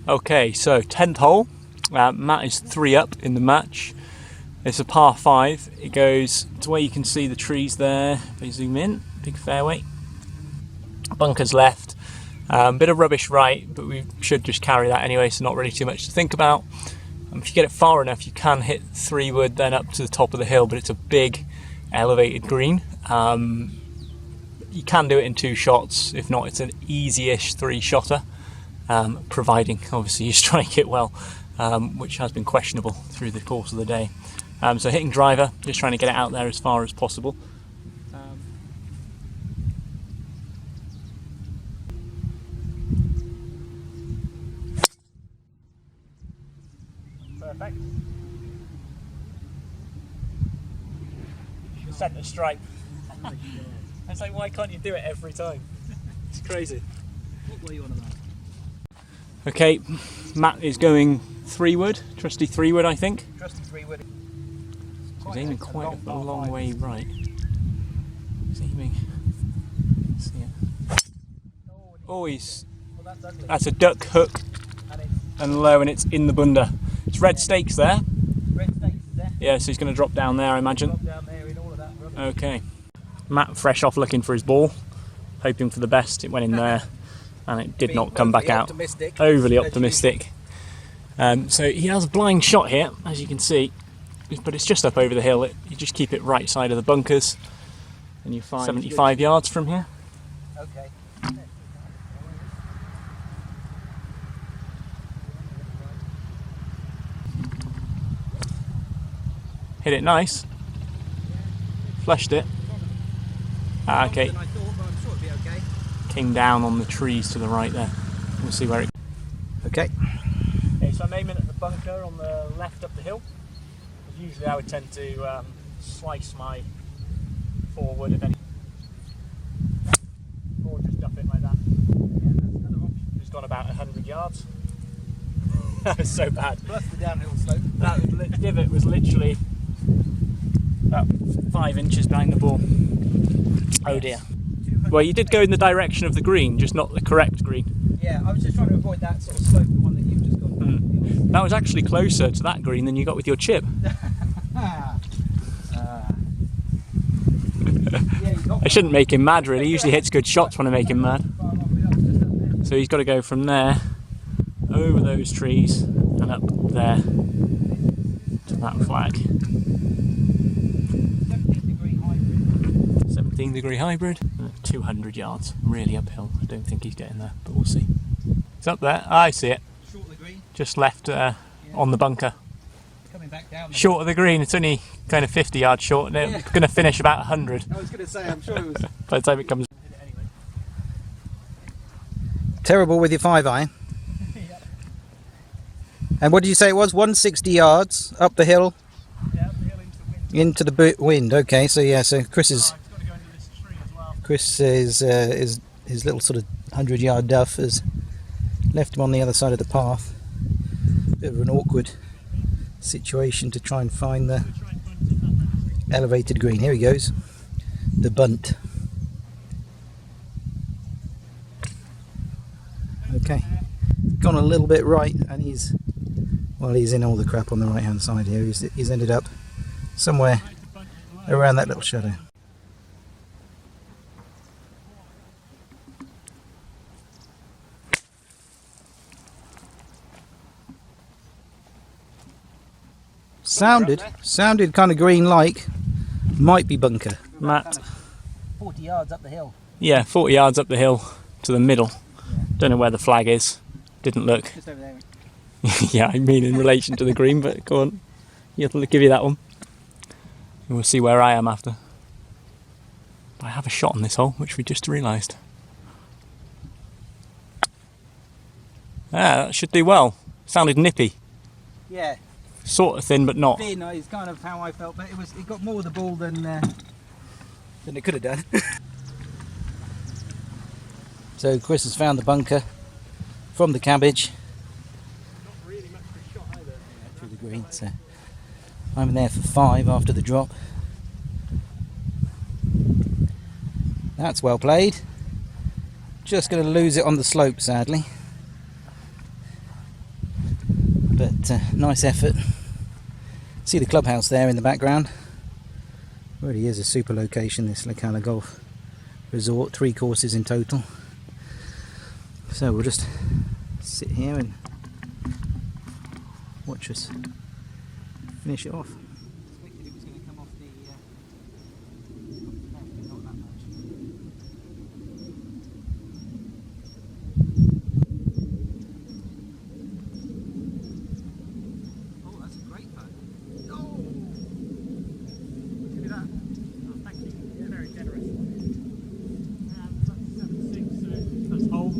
Okay, so 10th hole. Matt is 3 up in the match. It's a par 5. It goes to where you can see the trees there. If they zoom in, big fairway. Bunkers left. Bit of rubbish right, but we should just carry that anyway, so not really too much to think about. If you get it far enough, you can hit 3-wood then up to the top of the hill, but it's a big elevated green. You can do it in 2 shots. If not, it's an easy-ish 3-shotter. Providing obviously you strike it well, which has been questionable through the course of the day. So hitting driver, just trying to get it out there as far as possible. Perfect. Centre stripe. It's like, why can't you do it every time? It's crazy. What were you on about? Okay, Matt is going 3-wood, trusty 3-wood, I think. Trusty 3-wood. He's aiming quite a long way right. He's aiming. See it. Oh, that's a duck hook and low, and it's in the bunda. It's red stakes there. Red stakes is there. Yeah, so he's going to drop down there, I imagine. Drop down there in all of that rubbish. Okay. Matt fresh off looking for his ball, hoping for the best. It went in there. And it did not come back out. Overly optimistic. So he has a blind shot here, as you can see, but it's just up over the hill. You just keep it right side of the bunkers, and you find 75 yards from here. Okay. Hit it nice. Flushed it. Okay. King down on the trees to the right there. We'll see where it... Okay, so I'm aiming at the bunker on the left up the hill. Usually I would tend to slice my 4-wood if any. Or just duff it like that. Yeah, that's another option. It's gone about 100 yards. That was so bad. Plus the downhill slope. That divot was literally about 5 inches behind the ball. Oh dear. Well, you did go in the direction of the green, just not the correct green. Yeah, I was just trying to avoid that sort of slope, the one that you've just gone. That was actually closer to that green than you got with your chip. I shouldn't make him mad, really. He usually hits good shots when I make him mad. So he's got to go from there, over those trees, and up there to that flag. 17-degree hybrid. 200 yards, really uphill. I don't think he's getting there, but we'll see. It's up there. I see it. Short of the green. Just left on the bunker. Coming back down. Short of the green. It's only kind of 50 yards short, and it's going to finish about 100. I was going to say, I'm sure it was. By the time it comes. Terrible with your 5-iron. And what did you say it was? 160 yards up the hill. Yeah, up the hill into the wind. Into the wind. Okay, so yeah, so Chris is. Chris is his little sort of 100-yard duff has left him on the other side of the path. Bit of an awkward situation to try and find the elevated green. Here he goes, the bunt. Okay, gone a little bit right, and he's in all the crap on the right hand side here. He's ended up somewhere around that little shadow. Sounded kind of green-like. Might be bunker. Matt. 40 yards up the hill. Yeah, 40 yards up the hill to the middle. Yeah. Don't know where the flag is. Didn't look. Just over there. Yeah, I mean in relation to the green, but go on. I'll give you that one. And we'll see where I am after. But I have a shot on this hole, which we just realised. Ah, that should do well. Sounded nippy. Yeah. Sort of thin, but not. Thin is kind of how I felt, but it got more of the ball than it could have done. So Chris has found the bunker from the cabbage. Not really much for a shot either. Yeah, through the green, so I'm in there for 5 after the drop. That's well played. Just going to lose it on the slope, sadly. nice effort. See the clubhouse there in the background. Really is a super location, this Cala Golf Resort, 3 courses in total. So we'll just sit here and watch us finish it off. Expected it was going to come off the left, but not that much. Oh, that's a great putt. Oh! Give me that. Oh, thank you. Yeah, very generous. That's 7-6, so that's hole.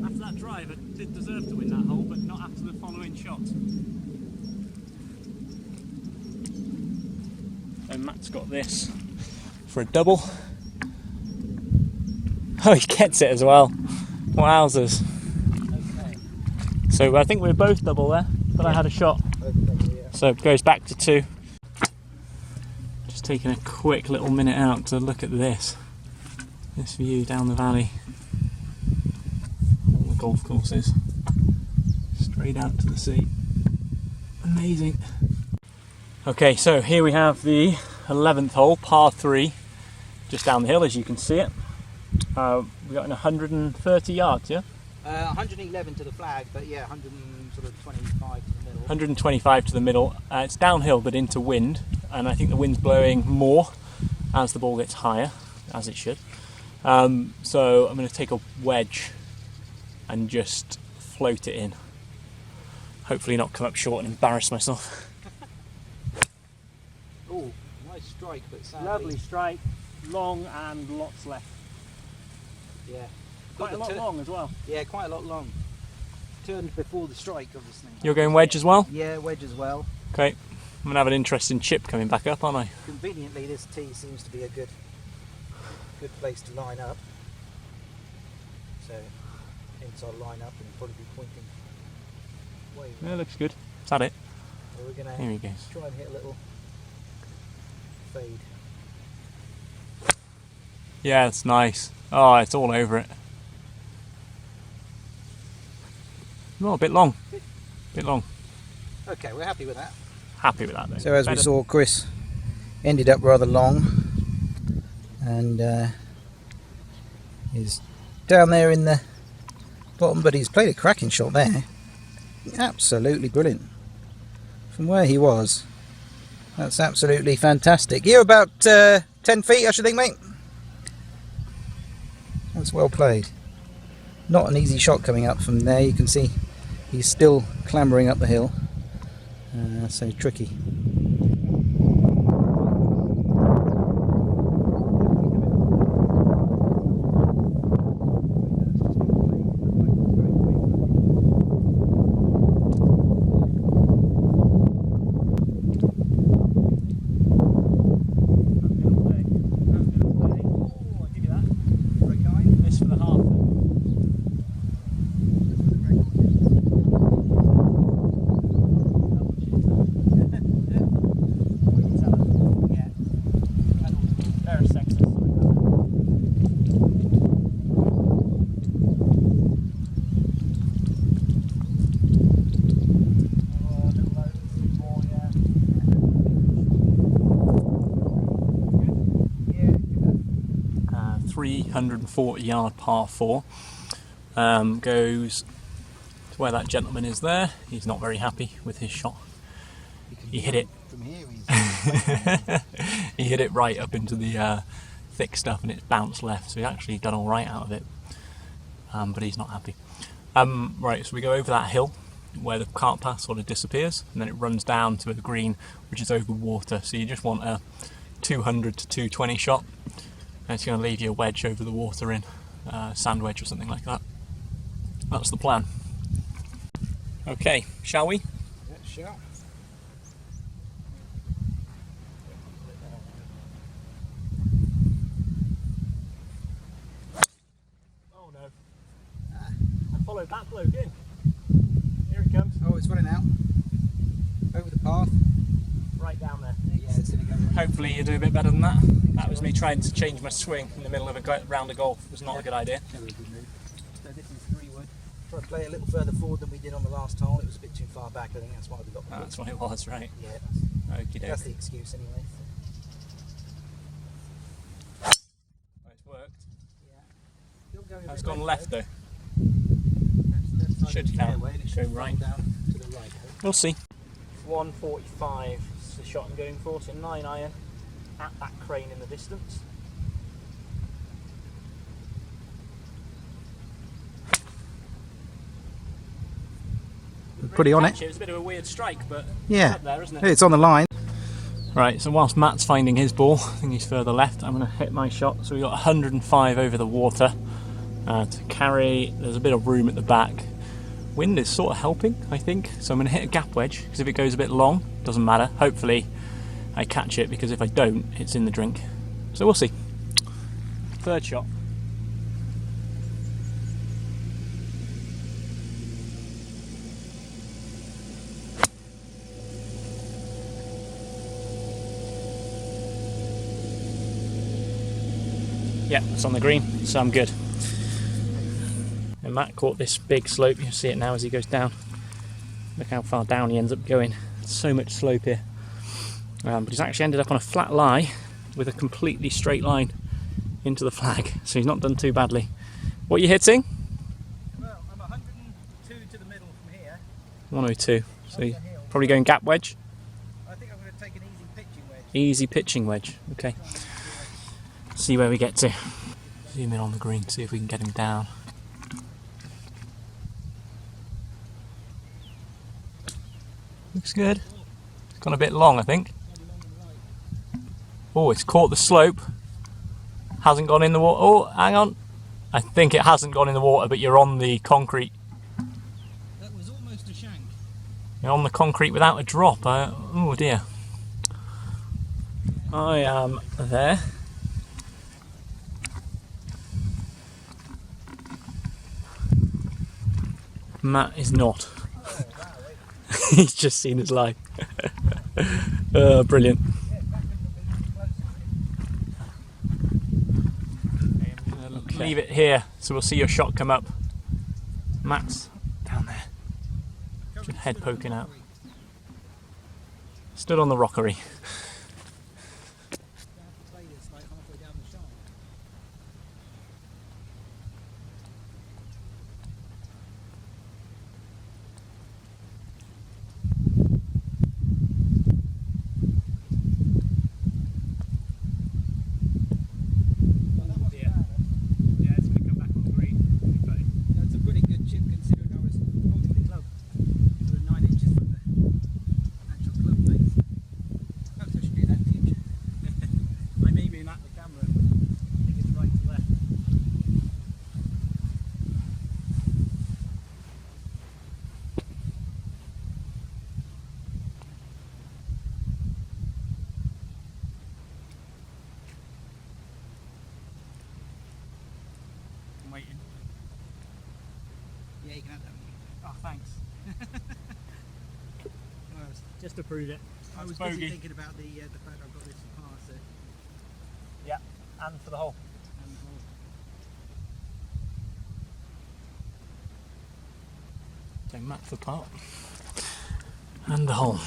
After that drive, I did deserve to win that hole, but not after the following shot. So Matt's got this for a double. Oh, he gets it as well. Wowzers. Okay. So I think we were both double there, but I had a shot. So it goes back to 2. Just taking a quick little minute out to look at this view down the valley. All the golf courses straight out to the sea. Amazing. Okay, so here we have the 11th hole, par 3, just down the hill as you can see it. We got in 130 yards, yeah? 111 to the flag, but yeah, 125 to the middle. 125 to the middle. It's downhill but into wind, and I think the wind's blowing more as the ball gets higher, as it should. So I'm going to take a wedge and just float it in. Hopefully not come up short and embarrass myself. Oh, nice strike, but sadly... Lovely strike, long and lots left. Yeah. Quite a lot long as well. Yeah, quite a lot long. Turned before the strike, obviously. You're going wedge as well? Yeah, wedge as well. Okay, I'm going to have an interesting chip coming back up, aren't I? Conveniently, this tee seems to be a good place to line up. So, inside line up and probably be pointing way Yeah, right. looks good. Is that it? So we're going Here he to goes. try and hit a little fade. Yeah, it's nice. Oh, it's all over it. Oh, a bit long. Bit long. Okay, we're happy with that. Happy with that though. So as we saw, Chris ended up rather long and is down there in the bottom, but he's played a cracking shot there. Absolutely brilliant. From where he was, that's absolutely fantastic. You're about 10 feet, I should think, mate. That's well played. Not an easy shot coming up from there. You can see he's still clambering up the hill. So tricky. .340-yard par 4 goes to where that gentleman is there. He's not very happy with his shot. He hit it. From here, He hit it right up into the thick stuff, and it's bounced left. So he actually done all right out of it, but he's not happy. Right, so we go over that hill where the cart path sort of disappears, and then it runs down to the green, which is over water. So you just want a 200 to 220 shot. And it's going to leave you a wedge over the water in, sand wedge or something like that. That's the plan. Okay, shall we? Yeah, sure. Oh no. I followed that bloke in. Here he comes. Oh, it's running out. Over the path. Right down there. Yeah, it's going to go right. Hopefully you do a bit better than that. That was me trying to change my swing in the middle of a round of golf. It was not a good idea. Never a good move. So this is 3 wood. Try to play a little further forward than we did on the last hole. It was a bit too far back. I think that's why we got. That's what it was, right? Yeah. That's the excuse anyway. It's worked. Yeah. It's gone left though. Should Should count. Go right. Down to the right. We'll see. 145 is the shot I'm going for. So 9 iron at that crane in the distance. Pretty on it. It was a bit of a weird strike, but yeah, it's up there, isn't it? It's on the line. Right, so whilst Matt's finding his ball, I think he's further left, I'm going to hit my shot. So we've got 105 over the water to carry. There's a bit of room at the back. Wind is sort of helping, I think. So I'm going to hit a gap wedge, because if it goes a bit long, doesn't matter. Hopefully I catch it, because if I don't, it's in the drink. So we'll see. Third shot. Yeah, it's on the green, so I'm good. And Matt caught this big slope. You'll see it now as he goes down. Look how far down he ends up going. So much slope here. But he's actually ended up on a flat lie with a completely straight line into the flag. So he's not done too badly. What are you hitting? Well, I'm 102 to the middle from here. 102. So you're probably going gap wedge? I think I'm going to take an easy pitching wedge. Easy pitching wedge, okay. See where we get to. Zoom in on the green, see if we can get him down. Looks good. It's gone a bit long, I think. Oh, it's caught the slope. Hasn't gone in the water. Oh, hang on. I think it hasn't gone in the water, but you're on the concrete. That was almost a shank. You're on the concrete without a drop. Oh dear. I am there. Matt is not. He's just seen his life. Brilliant. Okay. Leave it here, so we'll see your shot come up. Matt's down there. Just head poking out. Stood on the rockery. Waiting. Yeah, you can have that one. Oh, thanks. Just to prove it. I was busy thinking about the fact I've got this par, so. Yeah, and for the hole. So map the part and the hole.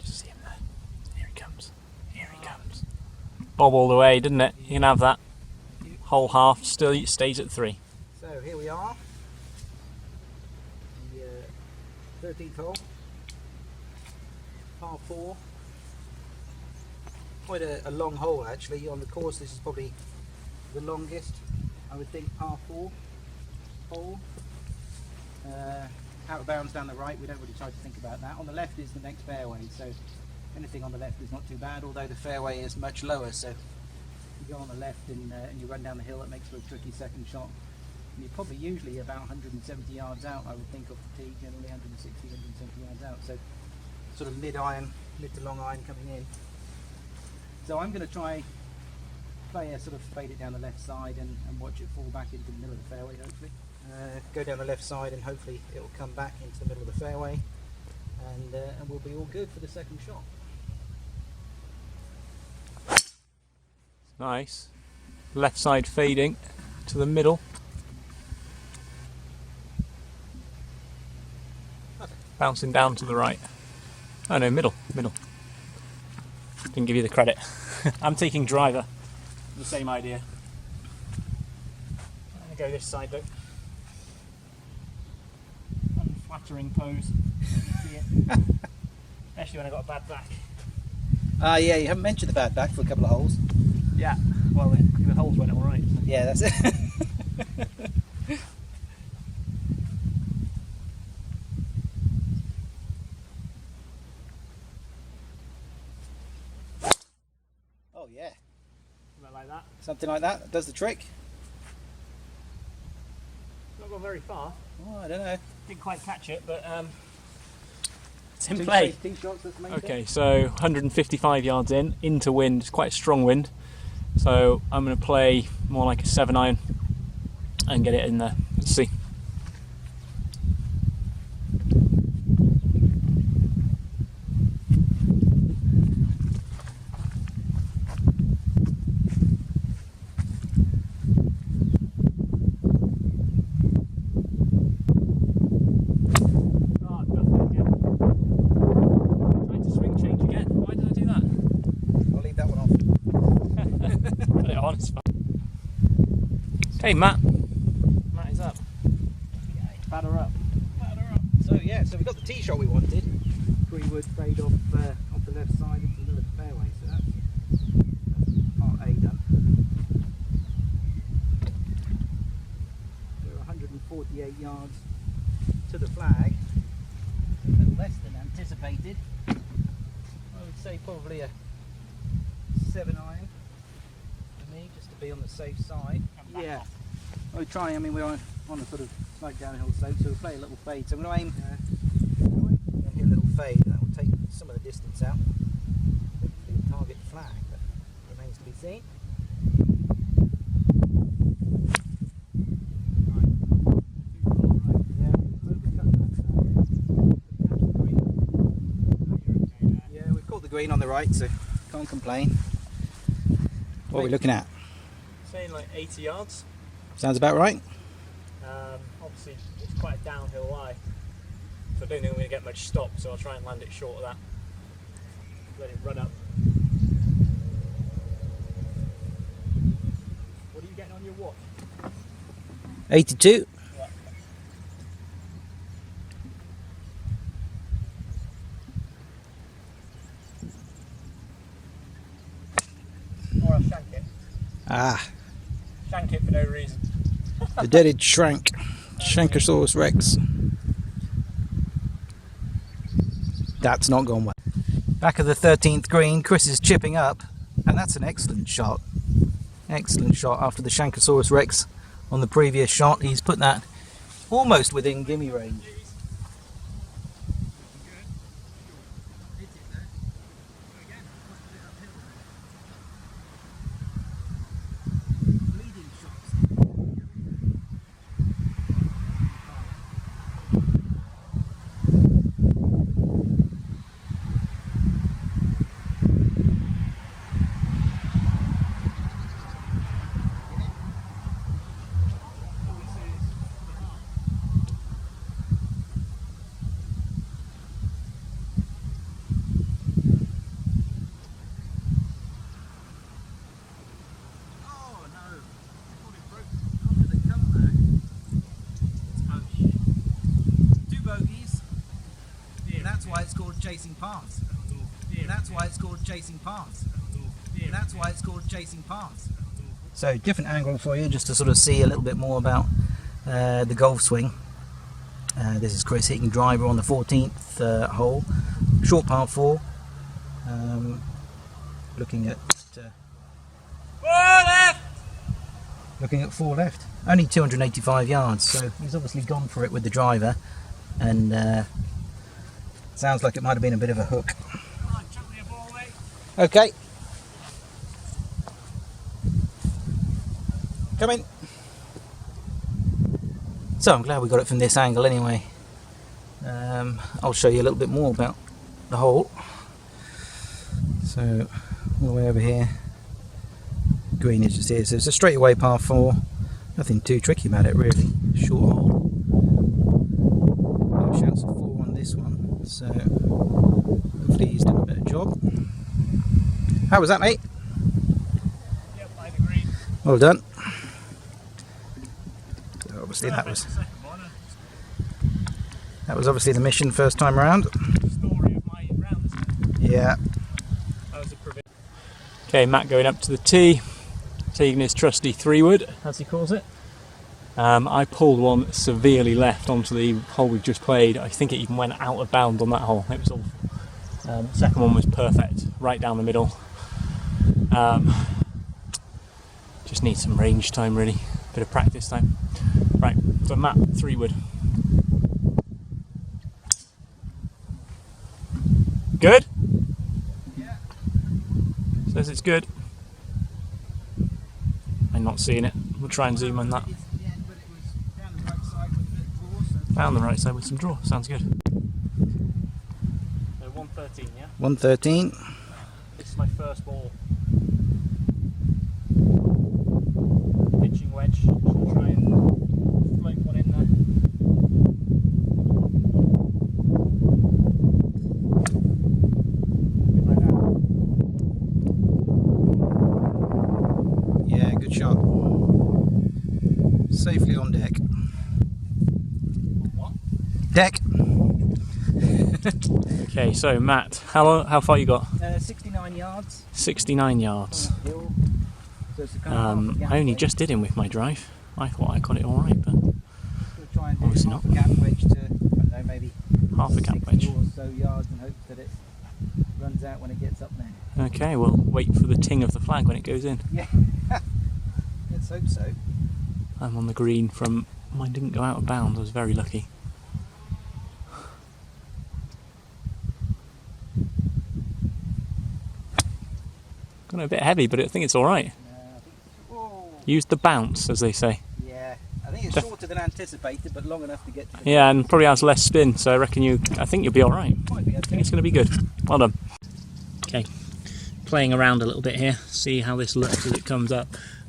Just see him there. Here he comes. Here he comes. Bob all the way, didn't it? You can have that. Hole half still stays at 3. So here we are. The 13th hole. Par 4. Quite a long hole actually. On the course this is probably the longest. I would think par 4 hole. Out of bounds down the right, we don't really try to think about that. On the left is the next fairway, so anything on the left is not too bad, although the fairway is much lower, so you go on the left and you run down the hill, it makes for a tricky second shot. And you're probably usually about 170 yards out, I would think, off the tee, generally 160, 170 yards out, so sort of mid to long iron coming in. So I'm going to try play a sort of fade it down the left side and watch it fall back into the middle of the fairway, hopefully. Go down the left side and hopefully it will come back into the middle of the fairway, and we'll be all good for the second shot. Nice. Left side fading to the middle. bouncing down to the right. Oh no, middle. Didn't give you the credit. I'm taking driver. The same idea. I'm going to go this side though. Unflattering pose. See it. Especially when I got a bad back. Yeah, you haven't mentioned the bad back for a couple of holes. Yeah, well the holes went alright. So. Yeah, that's it. Oh yeah. Something like that. Something like that does the trick. Not gone very far. Oh, I don't know. Didn't quite catch it, but it's in play. Tee shots, that's the main Okay, so 155 yards in, into wind. It's quite a strong wind. So I'm going to play more like a 7-iron and get it in there. Let's see. Hey Matt. Matt is up. Batter up. So yeah, so we got the tee shot we wanted. 3-wood fade off the left side into the middle of the fairway, so that's part A done. We're 148 yards to the flag. A little less than anticipated. I would say probably a 7-iron for me, just to be on the safe side. Yeah. We're trying, I mean we're on a sort of slight downhill slope, so we'll play a little fade. So I'm going to aim and hit a little fade, that will take some of the distance out. Hopefully target flag, but remains to be seen. Yeah, we've caught the green on the right, so can't complain. What are we looking at? Saying like 80 yards. Sounds about right. Obviously it's quite a downhill lie, so I don't think I'm going to get much stop, so I'll try and land it short of that. Let it run up. What are you getting on your watch? 82. Yeah. Or I'll shank it. Ah, Shank it for no reason. the dreaded shrank. Shankosaurus Rex. That's not gone well. Back of the 13th green, Chris is chipping up, and that's an excellent shot. Excellent shot after the Shankosaurus Rex on the previous shot. He's put that almost within gimme range. Why it's called chasing paths. That's why it's called chasing paths. That's why it's called chasing paths. So different angle for you, just to sort of see a little bit more about the golf swing. This is Chris hitting driver on the 14th hole, short par 4. Looking at 4 left. Only 285 yards, so he's obviously gone for it with the driver, and sounds like it might have been a bit of a hook. Okay. Come in. So I'm glad we got it from this angle anyway. I'll show you a little bit more about the hole. So all the way over here, green is just here. So it's a straightaway par 4. Nothing too tricky about it really. Short hole. No chance of 4 on this one. So hopefully he's done a better job. How was that, mate? Yep, I'd agree. Well done. Obviously that was obviously the mission first time around. Story of my round, isn't it? Yeah. That was a okay, Matt going up to the tee, taking his trusty 3-wood, as he calls it. I pulled one severely left onto the hole we've just played. I think it even went out of bounds on that hole. It was awful. The second one was perfect, right down the middle. Just need some range time, really. Bit of practice time. Right, so Matt, 3-wood. Good? Yeah. Says it's good. I'm not seeing it. We'll try and zoom on that. Down the right side with some draw. Sounds good. So 113, yeah? 113. This is my first ball. Pitching wedge. I'll try and float one in there. Like that. Yeah, good shot. Safely on deck. What? Deck. Okay, so Matt, how far you got? 69 yards. 69 yards. Hill. So it's a kind of half a gap I only wedge. just did him with my drive. I thought I got it alright, but We'll try and do obviously half not. a gap wedge to, I don't know, maybe Half a gap 60 wedge. or so yards, and hope that it runs out when it gets up there. Okay, we'll wait for the ting of the flag when it goes in. Yeah. Let's hope so. I'm on the green from... Mine didn't go out of bounds, I was very lucky. Got it a bit heavy, but I think it's alright. Use the bounce, as they say. Yeah, I think it's shorter than anticipated, but long enough to get to the Yeah, and probably has less spin, so I reckon I think you'll be alright. might be I think it's going to be good. Well done. Okay, playing around a little bit here, see how this looks as it comes up.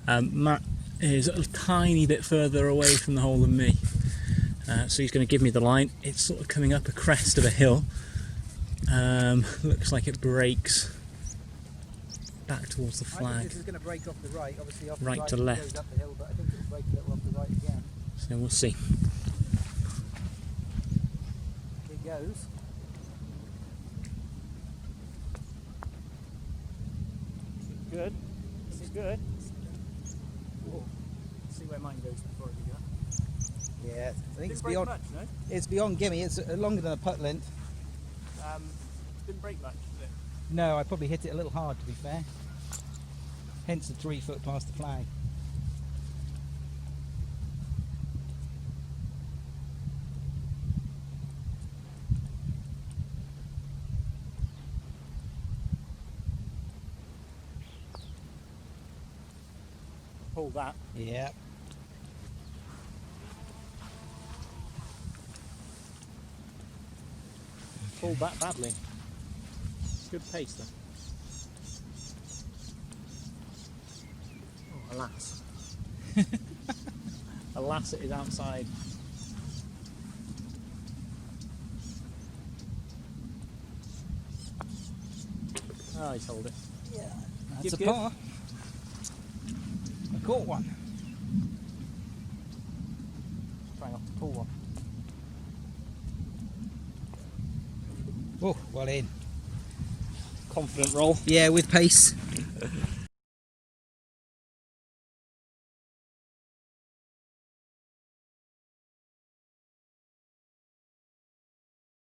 Matt is a tiny bit further away from the hole than me, so he's going to give me the line. It's sort of coming up a crest of a hill. Looks like it breaks back towards the I think flag. this is going to break off the right, obviously off the Right right to it left. goes up the hill, but I think it'll break a little off the right again. So we'll see. It goes. Good. This is good. See where mine goes before it goes. Yeah, I think it's Didn't break beyond. much, no? It's beyond gimme. It's longer than a putt length. Didn't break much, did it? No, I probably hit it a little hard, to be fair. Hence the 3 foot past the flag. Pull that. Yeah. Pull that badly. Good pace though. Oh, alas. Alas, it is outside. Oh, he's hold it. Yeah. That's Give a good. par. I caught one. Try not to pull one. Oh, well in. Confident roll. Yeah, with pace.